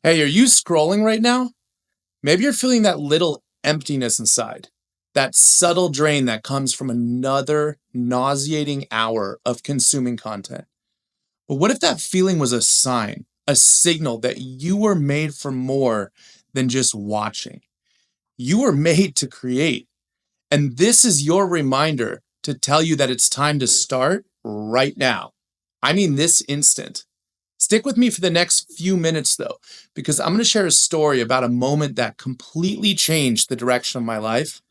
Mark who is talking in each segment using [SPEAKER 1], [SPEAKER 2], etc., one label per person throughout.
[SPEAKER 1] Hey, are you scrolling right now? Maybe you're feeling that little emptiness inside, that subtle drain that comes from another nauseating hour of consuming content. But what if that feeling was a sign, a signal that you were made for more than just watching? You were made to create. And this is your reminder to tell you that it's time to start right now. I mean, this instant. Stick with me for the next few minutes, though, because I'm going to share a story about a moment that completely changed the direction of my life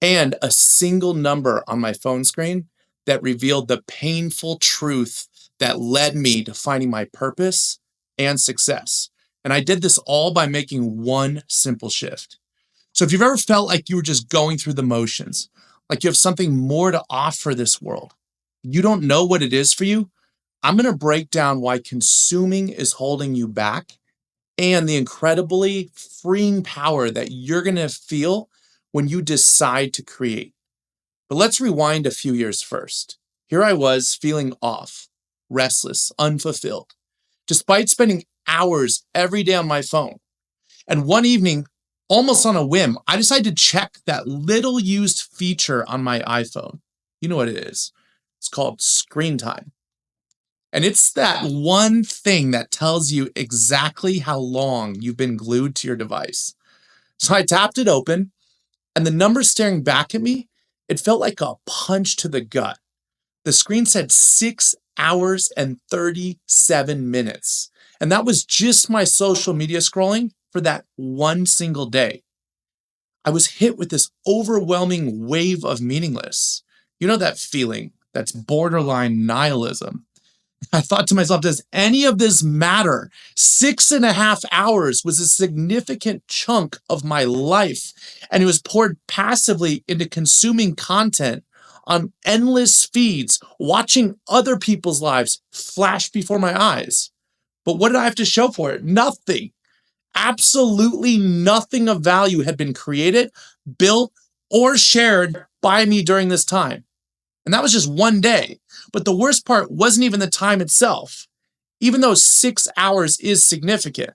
[SPEAKER 1] and a single number on my phone screen that revealed the painful truth that led me to finding my purpose and success. And I did this all by making one simple shift. So if you've ever felt like you were just going through the motions, like you have something more to offer this world, you don't know what it is for you, I'm going to break down why consuming is holding you back and the incredibly freeing power that you're going to feel when you decide to create. But let's rewind a few years first. Here I was feeling off, restless, unfulfilled, despite spending hours every day on my phone. And one evening, almost on a whim, I decided to check that little used feature on my iPhone. You know what it is? It's called screen time. And it's that one thing that tells you exactly how long you've been glued to your device. So I tapped it open, and the number staring back at me, it felt like a punch to the gut. The screen said 6 hours and 37 minutes. And that was just my social media scrolling for that one single day. I was hit with this overwhelming wave of meaningless. You know that feeling that's borderline nihilism. I thought to myself, does any of this matter? 6.5 hours was a significant chunk of my life, and it was poured passively into consuming content on endless feeds, watching other people's lives flash before my eyes. But what did I have to show for it? Nothing. Absolutely nothing of value had been created, built, or shared by me during this time. And that was just one day. But the worst part wasn't even the time itself, even though 6 hours is significant.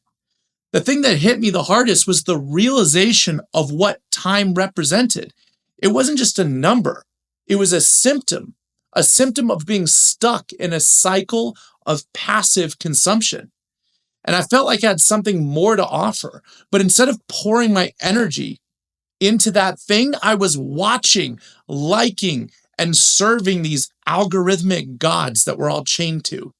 [SPEAKER 1] The thing that hit me the hardest was the realization of what time represented. It wasn't just a number, it was a symptom of being stuck in a cycle of passive consumption. And I felt like I had something more to offer. But instead of pouring my energy into that thing, I was watching, liking, and serving these algorithmic gods that we're all chained to.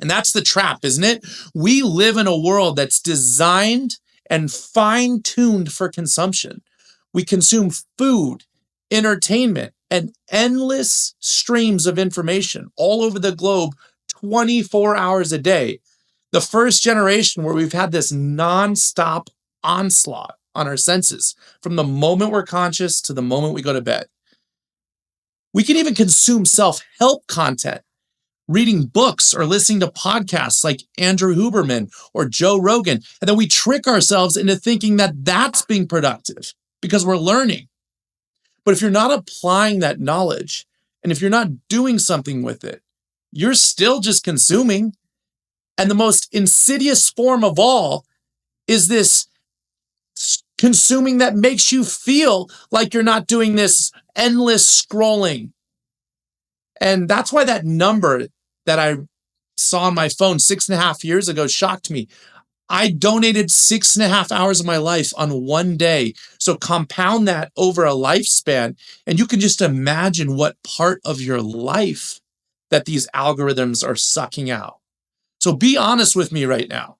[SPEAKER 1] And that's the trap, isn't it? We live in a world that's designed and fine tuned for consumption. We consume food, entertainment, and endless streams of information all over the globe 24 hours a day. The first generation where we've had this nonstop onslaught on our senses from the moment we're conscious to the moment we go to bed. We can even consume self-help content, reading books or listening to podcasts like Andrew Huberman or Joe Rogan. And then we trick ourselves into thinking that that's being productive because we're learning. But if you're not applying that knowledge and if you're not doing something with it, you're still just consuming. And the most insidious form of all is this consuming that makes you feel like you're not doing this endless scrolling. And that's why that number that I saw on my phone 6.5 years ago shocked me. I donated 6.5 hours of my life on one day. So compound that over a lifespan, and you can just imagine what part of your life that these algorithms are sucking out. So be honest with me right now.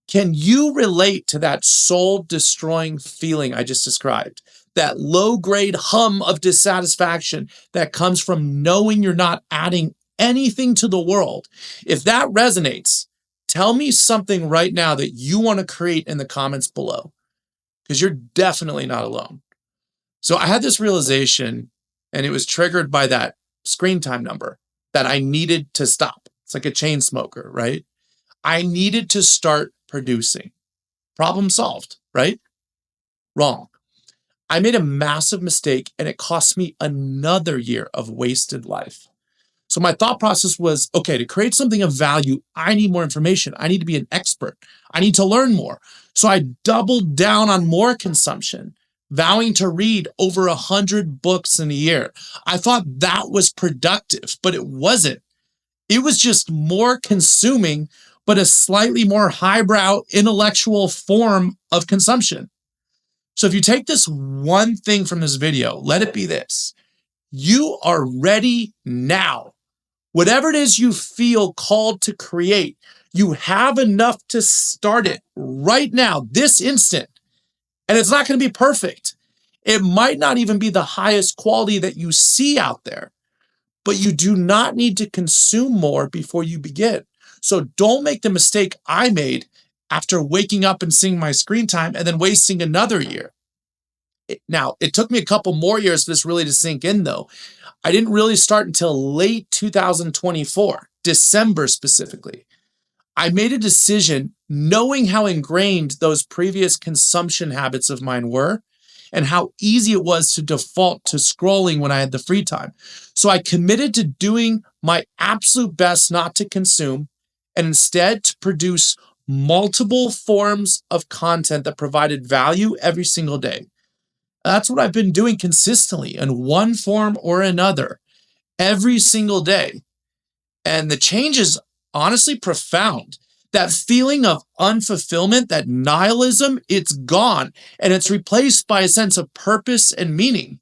[SPEAKER 1] Can you relate to that soul destroying feeling I just described? That low grade hum of dissatisfaction that comes from knowing you're not adding anything to the world. If that resonates, tell me something right now that you want to create in the comments below, because you're definitely not alone. So I had this realization, and it was triggered by that screen time number that I needed to stop. It's like a chain smoker, right? I needed to start producing. Problem solved, right? Wrong. I made a massive mistake and it cost me another year of wasted life. So So my thought process was, okay, to create something of value, I need more information. I need to be an expert. I need to learn more. So I doubled down on more consumption, vowing to read over 100 books in a year. I thought that was productive, but it wasn't. It was just more consuming, but a slightly more highbrow intellectual form of consumption. So if you take this one thing from this video, let it be this. You are ready now. Whatever it is you feel called to create, you have enough to start it right now, this instant. And it's not going to be perfect. It might not even be the highest quality that you see out there, but you do not need to consume more before you begin. So don't make the mistake I made after waking up and seeing my screen time and then wasting another year. Now, it took me a couple more years for this really to sink in, though. I didn't really start until late 2024, December specifically. I made a decision knowing how ingrained those previous consumption habits of mine were and how easy it was to default to scrolling when I had the free time. So I committed to doing my absolute best not to consume and instead to produce multiple forms of content that provided value every single day. That's what I've been doing consistently in one form or another every single day. And the change is honestly profound. That feeling of unfulfillment, that nihilism, it's gone and it's replaced by a sense of purpose and meaning.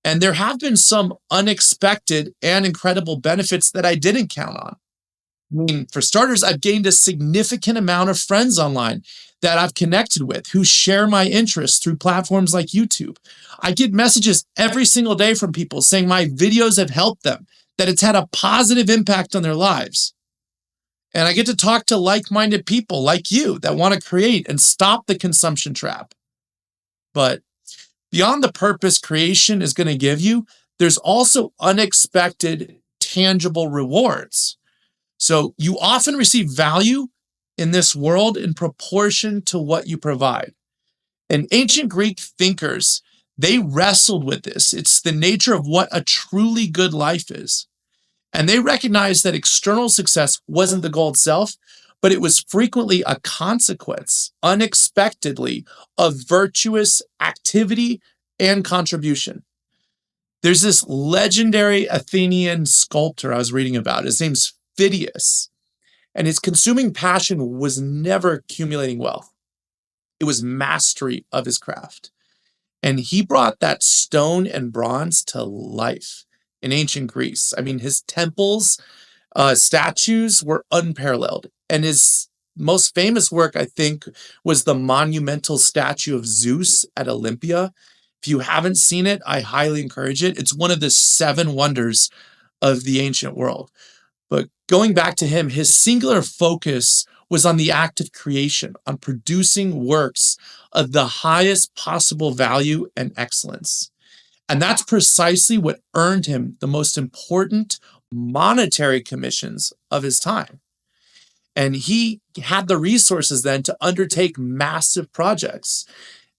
[SPEAKER 1] And there have been some unexpected and incredible benefits that I didn't count on. For starters, I've gained a significant amount of friends online that I've connected with who share my interests through platforms like YouTube. I get messages every single day from people saying my videos have helped them, that it's had a positive impact on their lives. And I get to talk to like-minded people like you that want to create and stop the consumption trap. But beyond the purpose creation is going to give you, there's also unexpected, tangible rewards. So you often receive value in this world in proportion to what you provide. And ancient Greek thinkers, they wrestled with this. It's the nature of what a truly good life is. And they recognized that external success wasn't the goal itself, but it was frequently a consequence, unexpectedly, of virtuous activity and contribution. There's this legendary Athenian sculptor I was reading about. His name's Phidias, and his consuming passion was never accumulating wealth. It was mastery of his craft. And he brought that stone and bronze to life in ancient Greece. I mean, his temples, statues were unparalleled. And his most famous work, I think, was the monumental statue of Zeus at Olympia. If you haven't seen it, I highly encourage it. It's one of the 7 wonders of the ancient world. But going back to him, his singular focus was on the act of creation, on producing works of the highest possible value and excellence. And that's precisely what earned him the most important monetary commissions of his time. And he had the resources then to undertake massive projects.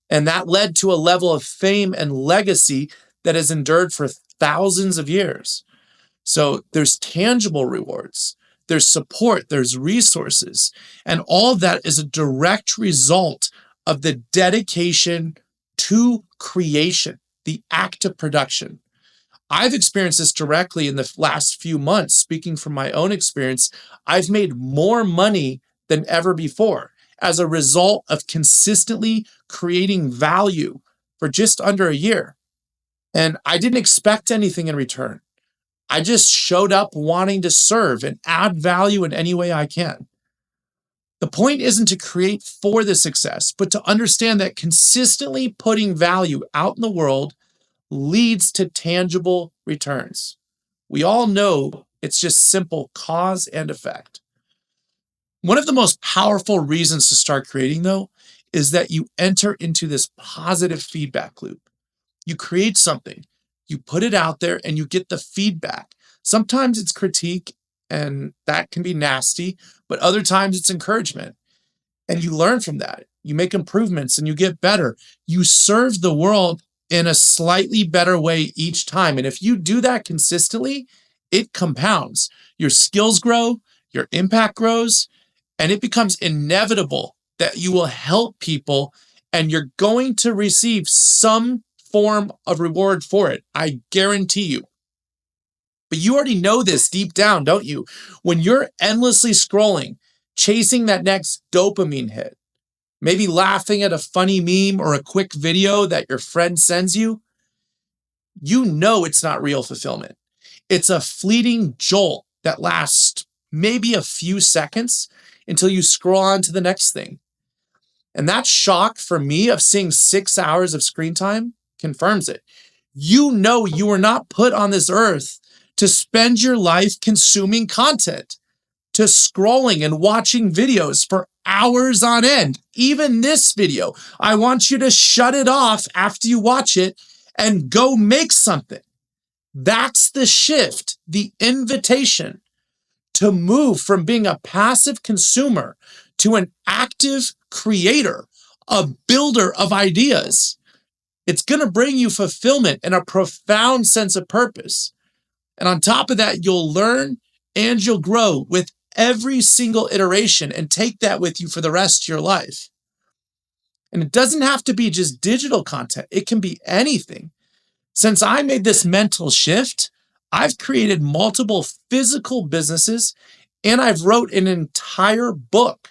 [SPEAKER 1] And that led to a level of fame and legacy that has endured for thousands of years. So there's tangible rewards, there's support, there's resources, and all of that is a direct result of the dedication to creation, the act of production. I've experienced this directly in the last few months. Speaking from my own experience, I've made more money than ever before as a result of consistently creating value for just under a year. And I didn't expect anything in return. I just showed up wanting to serve and add value in any way I can. The point isn't to create for the success, but to understand that consistently putting value out in the world leads to tangible returns. We all know it's just simple cause and effect. One of the most powerful reasons to start creating, though, is that you enter into this positive feedback loop. You create something, you put it out there, and you get the feedback. Sometimes it's critique, and that can be nasty, but other times it's encouragement. And you learn from that. You make improvements and you get better. You serve the world in a slightly better way each time. And if you do that consistently, it compounds. Your skills grow, your impact grows, and it becomes inevitable that you will help people and you're going to receive some form of reward for it. I guarantee you. But you already know this deep down, don't you? When you're endlessly scrolling, chasing that next dopamine hit, maybe laughing at a funny meme or a quick video that your friend sends you, you know it's not real fulfillment. It's a fleeting jolt that lasts maybe a few seconds until you scroll on to the next thing. And that shock for me of seeing 6 hours of screen time confirms it. You know you were not put on this earth to spend your life consuming content, to scrolling and watching videos for hours on end. Even this video, I want you to shut it off after you watch it and go make something. That's the shift, the invitation to move from being a passive consumer to an active creator, a builder of ideas. It's going to bring you fulfillment and a profound sense of purpose. And on top of that, you'll learn and you'll grow with every single iteration and take that with you for the rest of your life. And it doesn't have to be just digital content. It can be anything. Since I made this mental shift, I've created multiple physical businesses and I've wrote an entire book.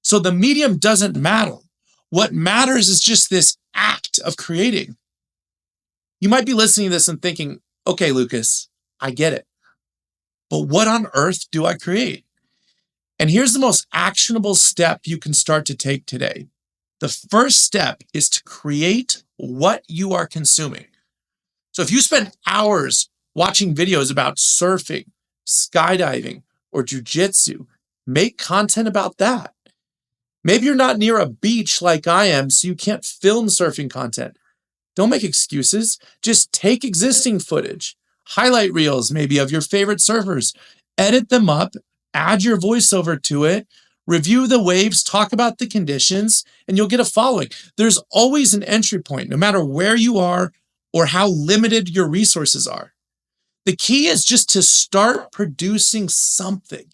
[SPEAKER 1] So the medium doesn't matter. What matters is just this act of creating. You might be listening to this and thinking, okay, Lucas, I get it. But what on earth do I create? And here's the most actionable step you can start to take today. The first step is to create what you are consuming. So if you spend hours watching videos about surfing, skydiving, or jujitsu, make content about that. Maybe you're not near a beach like I am, so you can't film surfing content. Don't make excuses. Just take existing footage, highlight reels maybe of your favorite surfers, edit them up, add your voiceover to it, review the waves, talk about the conditions, and you'll get a following. There's always an entry point, no matter where you are or how limited your resources are. The key is just to start producing something,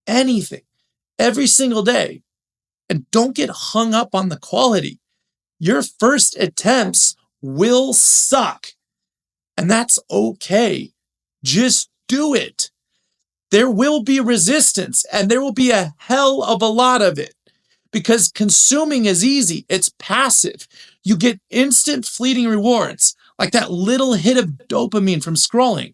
[SPEAKER 1] anything, every single day. And don't get hung up on the quality. Your first attempts will suck. And that's okay. Just do it. There will be resistance and there will be a hell of a lot of it because consuming is easy. It's passive. You get instant fleeting rewards like that little hit of dopamine from scrolling.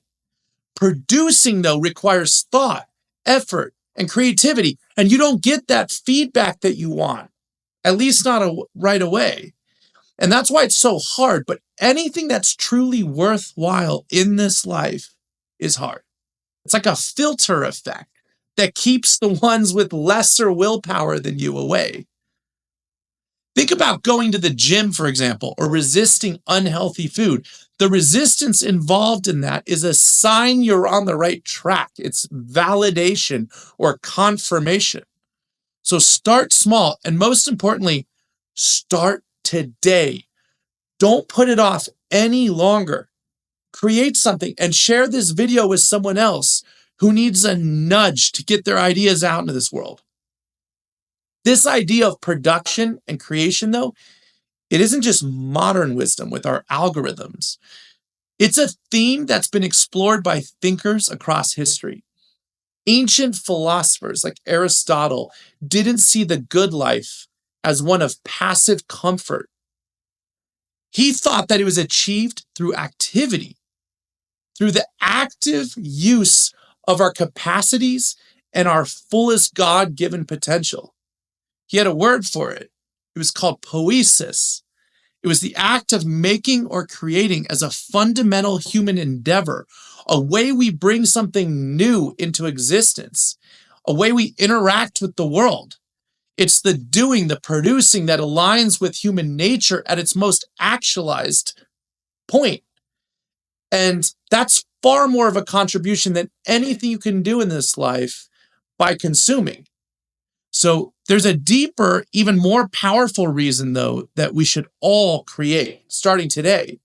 [SPEAKER 1] Producing, though, requires thought, effort, and creativity, and you don't get that feedback that you want, at least not right away. And that's why it's so hard, but anything that's truly worthwhile in this life is hard. It's like a filter effect that keeps the ones with lesser willpower than you away. Think about going to the gym, for example, or resisting unhealthy food. The resistance involved in that is a sign you're on the right track. It's validation or confirmation. So start small, and most importantly, start today. Don't put it off any longer. Create something and share this video with someone else who needs a nudge to get their ideas out into this world. This idea of production and creation, though, it isn't just modern wisdom with our algorithms. It's a theme that's been explored by thinkers across history. Ancient philosophers like Aristotle didn't see the good life as one of passive comfort. He thought that it was achieved through activity, through the active use of our capacities and our fullest God-given potential. He had a word for it. It was called poiesis. It was the act of making or creating as a fundamental human endeavor, a way we bring something new into existence, a way we interact with the world. It's the doing, the producing that aligns with human nature at its most actualized point. And that's far more of a contribution than anything you can do in this life by consuming. So there's a deeper, even more powerful reason, though, that we should all create, starting today,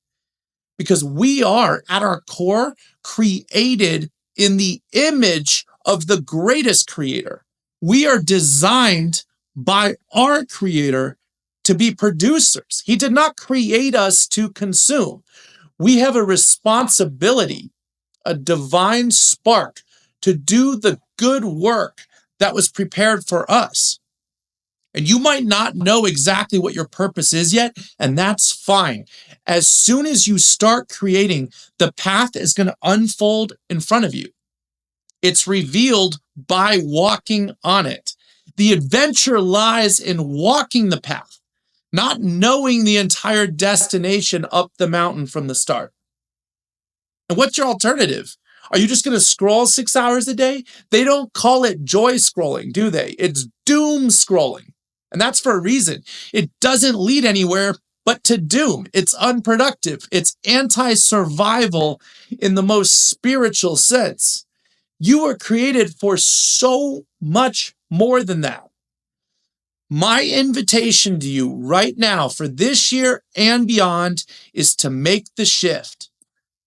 [SPEAKER 1] because we are, at our core, created in the image of the greatest creator. We are designed by our creator to be producers. He did not create us to consume. We have a responsibility, a divine spark to do the good work that was prepared for us. And you might not know exactly what your purpose is yet, and that's fine. As soon as you start creating, the path is going to unfold in front of you. It's revealed by walking on it. The adventure lies in walking the path, not knowing the entire destination up the mountain from the start. And what's your alternative? Are you just going to scroll 6 hours a day? They don't call it joy scrolling, do they? It's doom scrolling. And that's for a reason. It doesn't lead anywhere but to doom. It's unproductive. It's anti-survival in the most spiritual sense. You were created for so much more than that. My invitation to you right now for this year and beyond is to make the shift.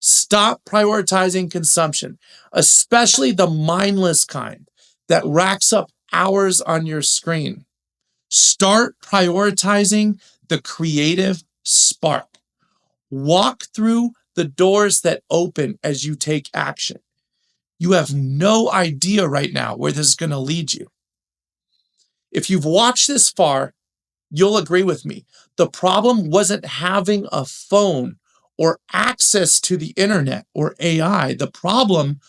[SPEAKER 1] Stop prioritizing consumption, especially the mindless kind that racks up hours on your screen. Start prioritizing the creative spark. Walk through the doors that open as you take action. You have no idea right now where this is going to lead you. If you've watched this far, you'll agree with me. The problem wasn't having a phone or access to the internet or AI. The problem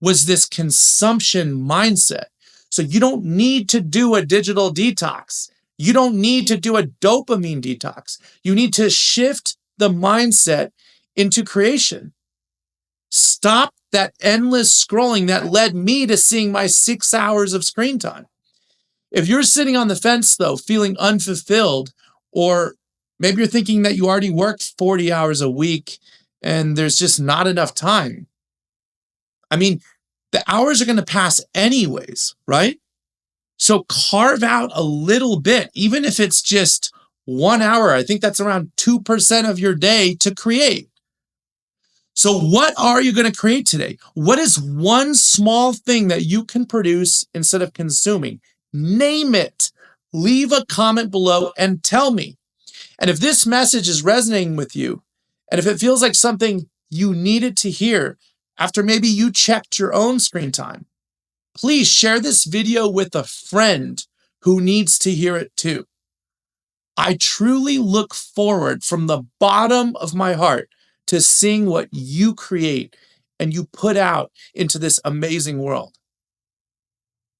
[SPEAKER 1] was this consumption mindset. So you don't need to do a digital detox. You don't need to do a dopamine detox. You need to shift the mindset into creation. Stop that endless scrolling that led me to seeing my 6 hours of screen time. If you're sitting on the fence, though, feeling unfulfilled, or maybe you're thinking that you already worked 40 hours a week and there's just not enough time. I mean, the hours are going to pass anyways, right? So carve out a little bit, even if it's just 1 hour. I think that's around 2% of your day to create. So what are you going to create today? What is one small thing that you can produce instead of consuming? Name it. Leave a comment below and tell me. And if this message is resonating with you, and if it feels like something you needed to hear after maybe you checked your own screen time, please share this video with a friend who needs to hear it too. I truly look forward from the bottom of my heart to seeing what you create and you put out into this amazing world.